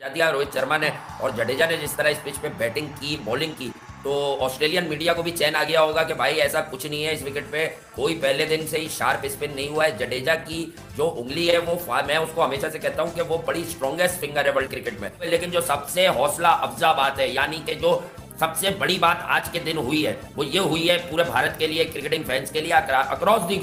दिया रोहित शर्मा ने और जडेजा ने जिस तरह इस पिच पे बैटिंग की, बॉलिंग की, तो ऑस्ट्रेलियन मीडिया को भी चैन आ गया होगा कि भाई ऐसा कुछ नहीं है इस विकेट पे, कोई पहले दिन से ही शार्प स्पिन नहीं हुआ है। जडेजा की जो उंगली है वो मैं उसको हमेशा से कहता हूं कि वो बड़ी स्ट्रॉन्गेस्ट फिंगर है वर्ल्ड क्रिकेट में। लेकिन जो सबसे हौसला अफजा बात है, यानी कि जो सबसे बड़ी बात आज के दिन हुई है वो ये हुई है पूरे भारत के लिए, क्रिकेटिंग फैंस के लिए, across the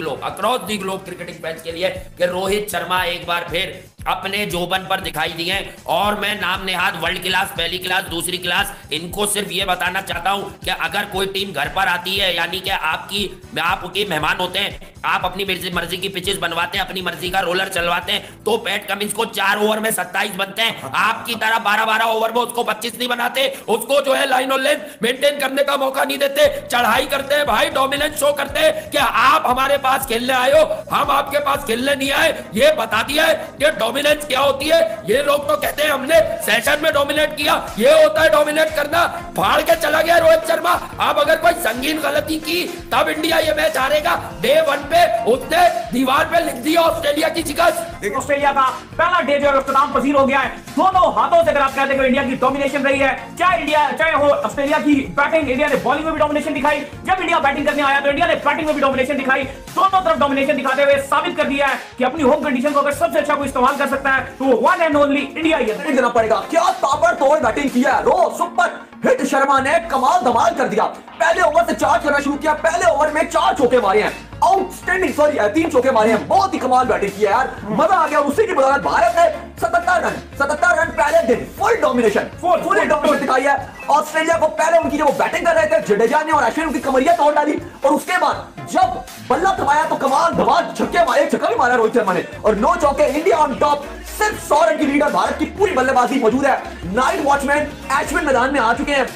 globe cricketing fans के लिए, कि रोहित शर्मा एक बार फिर अपने जोबन पर दिखाई दिए। और मैं नाम नेहाद वर्ल्ड क्लास, पहली क्लास, दूसरी क्लास, इनको सिर्फ ये बताना चाहता हूं कि अगर कोई टीम घर पर आती है, यानी कि आपके मेहमान होते हैं, आप अपनी मर्जी की पिचेस बनवाते हैं, अपनी मर्जी का रोलर चलवाते हैं, तो पैट कमिंस को 4 ओवर में 27 बनते हैं। आपकी तरह 12-12 ओवर में उसको 25 नहीं बनाते, उसको जो है लाइन और लेंथ मेंटेन करने का मौका नहीं देते, चढ़ाई करते हैं भाई, डोमिनेंस शो करते हैं कि आप हमारे पास खेलने आए हो, हम आपके पास खेलने नहीं आए। ये बता दिया है कि डोमिनेंस क्या होती है। ये लोग तो कहते हैं हमने सेशन में डोमिनेट किया, ये होता है डोमिनेट करना। फाड़ के चला गया रोहित शर्मा। अब अगर कोई संगीन गलती की तब इंडिया ये मैच हारेगा। डे 1 पे उसने दीवार पे लिख दिया ऑस्ट्रेलिया की शिकस्त। ऑस्ट्रेलिया का पहला डे जो है इख्तिताम पसीर हो गया है। दोनों हाथों से अगर आप कहते हैं इंडिया की डोमिनेशन रही है, चाहे हो ऑस्ट्रेलिया की बैटिंग, इंडिया ने बॉलिंग में भी डोमिनेशन दिखाई, जब इंडिया बैटिंग करने आया तो इंडिया ने बैटिंग में भी डोमिनेशन दिखाई। दोनों तरफ डोमिनेशन दिखाते हुए साबित कर दिया है कि अपनी होम कंडीशन को अगर सबसे अच्छा कोई इस्तेमाल कर सकता है तो वन एंड ओनली इंडिया ही है। देना पड़ेगा, क्या ताबड़तोड़ बैटिंग किया है। रो सुपर हिट शर्मा ने कमाल धमाल कर दिया। पहले ओवर से चार्ज करना शुरू किया, पहले ओवर में 4 चौके मारे हैं, आउटस्टैंडिंग, सॉरी 3 चौके मारे हैं। बहुत ही कमाल बैटिंग किया यार, मजा आ गया। उसी की बदौलत भारत ने 77 रन पहले दिन फुल डोमिनेशन दिखाई है। ऑस्ट्रेलिया को पहले उनकी जब वो बैटिंग कर रहे थे, जडेजा ने और अश्विन उनकी कमरिया तोड़ डाली, और उसके बाद जब बल्ला थमाया तो कमाल धमाल छक्के मारे, छक्का भी मारा रोहित शर्मा ने, और 9 चौके, इंडिया ऑन टॉप। सिर्फ 100 रन की लीड, भारत की पूरी बल्लेबाजी मौजूद है। नाइट वॉचमैन अश्विन मैदान में आ चुके हैं।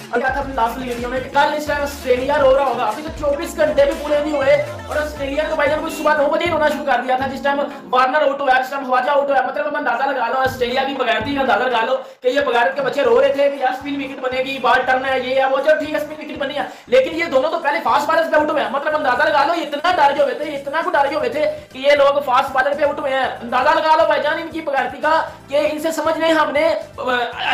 कल इस टाइम ऑस्ट्रेलिया रो रहा होगा, अभी तो 24 घंटे भी पूरे नहीं हुए और ऑस्ट्रेलिया को भाईजान कोई सुबह 9 बजे रोना शुरू कर दिया था। जिस टाइम वार्नर आउट हुआ, जिस टाइम ख्वाजा आउट हुआ, मतलब अंदाजा लगा लो ऑस्ट्रेलिया की बगैरती, अंदाजा लगा लो कि ये बगैरत के बच्चे रो रहे थे कि यार स्पिन विकेट बनेगी, बॉल टर्न है, ये है वो, चलो ठीक है स्पिन विकेट बनी है, लेकिन ये दोनों तो पहले फास्ट बॉलर पे आउट हुए हैं। मतलब अंदाजा लगा लो इतना डर हुए थे, इतना को डर हुए थे कि ये लोग फास्ट बॉलर पे आउट हुए हैं। अंदाजा लगा लो भाईजान इनकी बगैरती का कि इनसे समझ नहीं हमने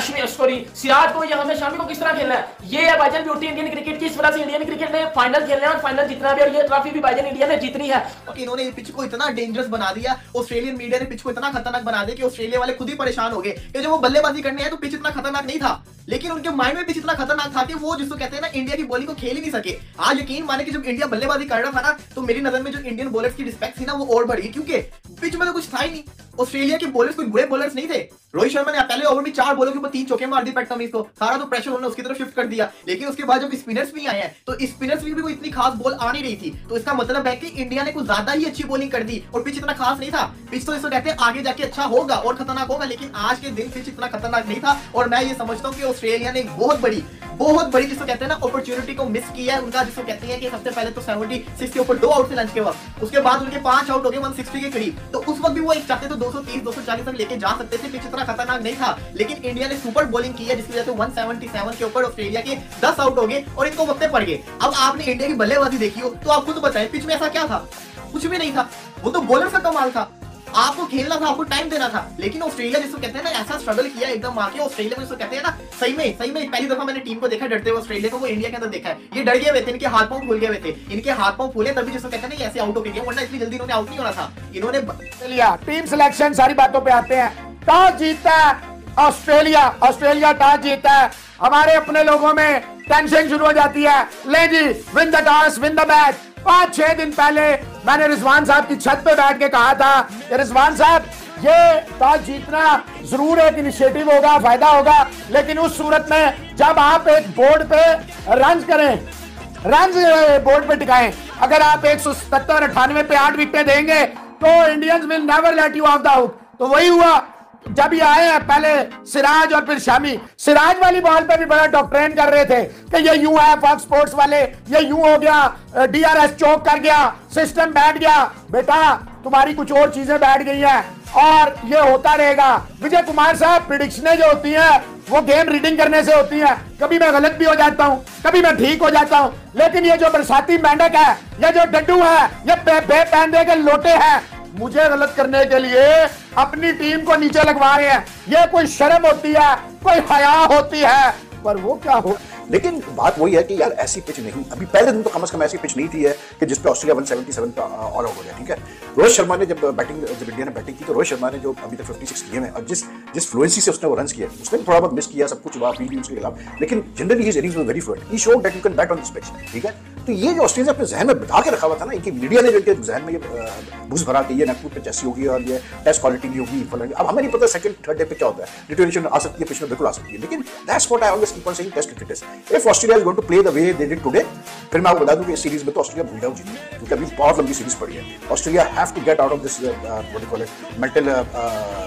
सिराज को या हमें शामी को किस तरह खेलना है। ये है भाईजान ब्यूटी इंडियन क्रिकेट की। इस वजह से इंडियन क्रिकेट ने फाइनल खेलना है और फाइनल जीतना भी, और ये ट्रॉफी भी भाईजान इंडिया ने जीतनी है। इन्होंने पिच को इतना डेंजरस बना दिया, ऑस्ट्रेलियन मीडिया ने पिच को इतना खतरनाक बना दिया कि ऑस्ट्रेलिया वाले खुद ही परेशान हो गए कि जब वो बल्लेबाजी करने आए तो पिच इतना खतरनाक नहीं था, लेकिन उनके माइंड में पिच इतना खतरनाक था कि वो जिसको कहते हैं ना इंडिया की बॉलिंग को खेल ही नहीं सके। आज यकीन माने कि जब इंडिया बल्लेबाजी कर रहा था ना, तो मेरी नजर में जो इंडियन बॉलर्स की रिस्पेक्ट थी ना वो और बढ़ी, क्योंकि पिच में तो कुछ था ही नहीं। ऑस्ट्रेलिया के बॉलर्स कोई बुरे बॉलर्स नहीं थे। रोहित शर्मा ने पहले ओवर में 4 बॉलों के ऊपर 3 चौके मार दिए पैट कमिंस को, सारा तो प्रेशर उन्होंने उसकी तरफ शिफ्ट कर दिया। लेकिन उसके बाद जब स्पिनर्स भी आए हैं तो स्पिनर्स में भी कोई इतनी खास बॉल आ नहीं रही थी, तो इसका मतलब है कि इंडिया ने कुछ ज्यादा ही अच्छी बॉलिंग कर दी और पिच इतना खास नहीं था। पिच तो इसको कहते हैं आगे जाके अच्छा होगा और खतरनाक होगा, लेकिन आज के दिन पिच इतना खतरनाक नहीं था। और मैं ये समझता हूँ कि ऑस्ट्रेलिया ने एक बहुत बड़ी जिसको कहते हैं ना अपॉर्चुनिटी को मिस किया है उनका, जिसको कहते हैं कि सबसे पहले तो 76 के ऊपर 2 आउट थे लंच के वक्त, उसके बाद उनके 5 आउट हो गए 160 के करीब, तो उस वक्त भी वो एक चाहते तो 230-240 तक लेके जा सकते थे। पिच इतना खतरनाक नहीं था, लेकिन इंडिया ने सुपर बॉलिंग की है जिसकी वजह से 177 के ऊपर ऑस्ट्रेलिया के 10 आउट हो गए और इनको वक्ते पड़ गए। अब आपने इंडिया की बल्लेबाजी देखी हो तो आप खुद बताएं पिच में ऐसा क्या था, कुछ भी नहीं था। वो तो बॉलर का कमाल था, आपको खेलना था, आपको टाइम देना था। लेकिन ऑस्ट्रेलिया जिसको कहते हैं ना ऐसा स्ट्रगल किया एकदम आके, ऑस्ट्रेलिया में जिसको कहते हैं ना सही में पहली दफा मैंने टीम को देखा डरते हुए ऑस्ट्रेलिया को, वो इंडिया के अंदर देखा है। ये डर गए हुए थे, इनके हाथ पांव फूल गए हुए थे, इनके हाथ पांव फूले तभी जिसको कहते हैं ना ऐसे आउट हो गए, वरना इतनी जल्दी इन्होंने आउट नहीं होना था। इन्होंने टीम सिलेक्शन सारी बातों पे आते हैं। टॉस जीतता है ऑस्ट्रेलिया टॉस जीतता है। हमारे अपने लोगों में टेंशन शुरू हो जाती है, ले जी win the toss win the match. 5-6 दिन पहले मैंने रिजवान साहब की छत पे बैठ के कहा था कि रिजवान साहब ये टॉस जीतना जरूर एक इनिशिएटिव होगा, फायदा होगा, लेकिन उस सूरत में जब आप एक बोर्ड पे रन करें, रन बोर्ड पे टिकाएं, अगर आप 177-98 पे 8 विकेटें देंगे तो Indians will never let you of the out. तो वही हुआ जब ये आए हैं, पहले सिराज और फिर शामी। सिराज वाली बॉल पे भी बड़ा डॉक्ट्रेन कर रहे थे कि ये यूं है, फॉक्स स्पोर्ट्स वाले ये यूं हो गया, डीआरएस चौक कर गया, सिस्टम बैठ गया। बेटा तुम्हारी कुछ और चीजें बैठ गई हैं और ये होता रहेगा। विजय कुमार साहब, प्रिडिक्शनें जो होती हैं वो गेम रीडिंग करने से होती हैं। कभी मैं गलत भी हो जाता हूं, कभी मैं ठीक हो जाता हूं, लेकिन ये जो बरसाती मेंढक है, ये जो डड्डू है, ये बेपैंदे के लोटे हैं, मुझे गलत करने के लिए अपनी टीम को नीचे लगवा रहे हैं। ये कोई शर्म होती है, कोई हया होती है? पर वो क्या हो, लेकिन बात वही है कि यार ऐसी पिच नहीं, अभी पहले दिन तो कम से कम ऐसी पिच नहीं थी है कि जिसपे ऑस्ट्रेलिया 177 का ऑल आउट हो गया। ठीक है, रोहित शर्मा ने जब इंडिया ने बैटिंग की तो रोहित शर्मा ने जो अभी तक 56 किए हैं और जिस फ्लुएंसी से उसने वो रन किए, उसने थोड़ा बहुत मिस किया, सब कुछ हुआ फील्ड उसके खिलाफ, लेकिन generally his innings were very fluent. He showed that you can bat on this pitch. ठीक है, तो ये जो ऑस्ट्रेलिया अपने जहन में बिठा के रखा हुआ था ना, इनकी मीडिया ने जो इनके जहन में ये घुस भरा कि ये नागपुर पिच ऐसी होगी और ये टेस्ट क्वालिटी नहीं होगी। अब हमें नहीं पता सेकंड थर्ड डे पे क्या होता है, डिटोरेशन आ सकती है पिच में, बिल्कुल आ सकती है, लेकिन that's what I always keep on saying, test cricket is if Australia is going to play the way they did today. फिर मैं आपको बता दूं कि इस सीरीज में तो ऑस्ट्रेलिया भूल जाओ जीती, क्योंकि अभी बहुत लंबी सीरीज पड़ी है। Australia have to get out of this what you call it mental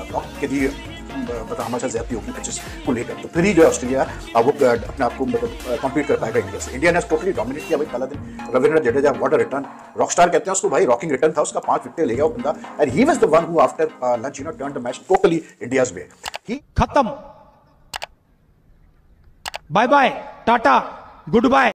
block के लिए मतलब हमारे साथ ज्यादा होगी पिचेस को लेकर, तो फिर ही जो ऑस्ट्रेलिया वो अपने आप को मतलब कॉम्पीट कर पाएगा इंडिया से। इंडिया ने टोटली डोमिनेट किया भाई पहला दिन। Ravindra Jadeja what a return, Rockstar कहते हैं उसको भाई, रॉकिंग रिटर्न था उसका, 5 विकेट ले गया वो बंदा, and he was the one who after lunch you know turn the match totally India's way. ही खत्म, बाय बाय, टाटा, गुड बाय।